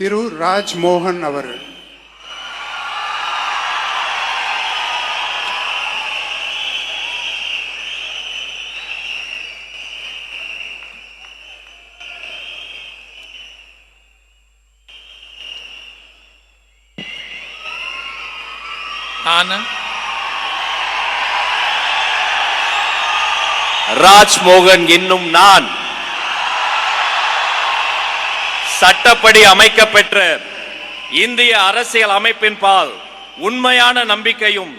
திரு ராஜ்மோகன் அவர்கள். ராஜ்மோகன் என்னும் நான் சட்டப்படி அமைக்கப்பெற்ற இந்திய அரசியல் அமைப்பின் பால் உண்மையான நம்பிக்கையும்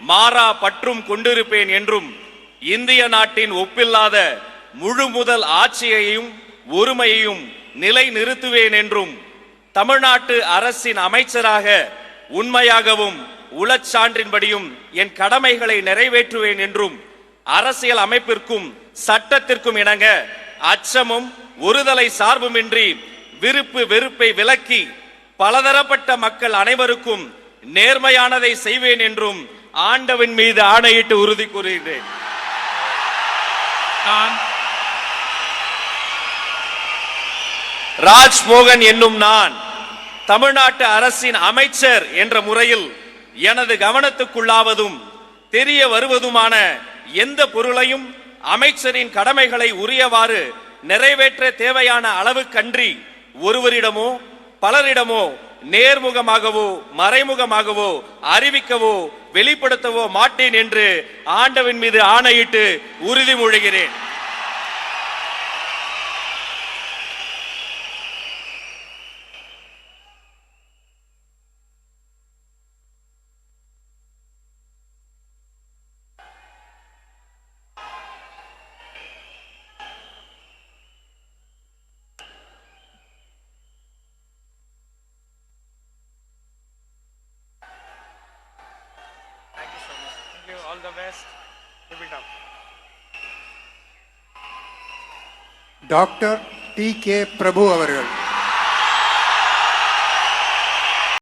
மாறா பற்றும் கொண்டிருப்பேன் என்றும் இந்திய நாட்டின் ஒப்பில்லாத முழு முதல் ஆட்சியையும் ஒருமையையும் நிலை நிறுத்துவேன் என்றும் தமிழ்நாட்டு அரசின் அமைச்சராக உண்மையாகவும் உளச்சான்றின்படியும் என் கடமைகளை நிறைவேற்றுவேன் என்றும் அரசியல் அமைப்பிற்கும் சட்டத்திற்கும் இணங்க அச்சமும் ஒருதலை சார்புமின்றி விருப்பு வெறுப்பை விலக்கி பலதரப்பட்ட மக்கள் அனைவருக்கும் நேர்மையானதை செய்வேன் என்றும் ஆண்டவன் மீது ஆணையிட்டு உறுதி கூறுகிறேன். ராஜ்மோகன் என்னும் நான் தமிழ்நாட்டு அரசின் அமைச்சர் என்ற முறையில் எனது கவனத்துக்குள்ளாவதும் தெரிய வருவதுமான எந்த பொருளையும் அமைச்சரின் கடமைகளை உரியவாறு நிறைவேற்ற தேவையான அளவுக்கன்றி ஒருவரிடமோ பலரிடமோ நேர்முகமாகவோ மறைமுகமாகவோ அறிவிக்கவோ வெளிப்படுத்தவோ மாட்டேன் என்று ஆண்டவன் மீது ஆணையிட்டு உறுதிமொழிகிறேன். All the best. Keep it up. Doctor D K Prabhu அவர்கள்.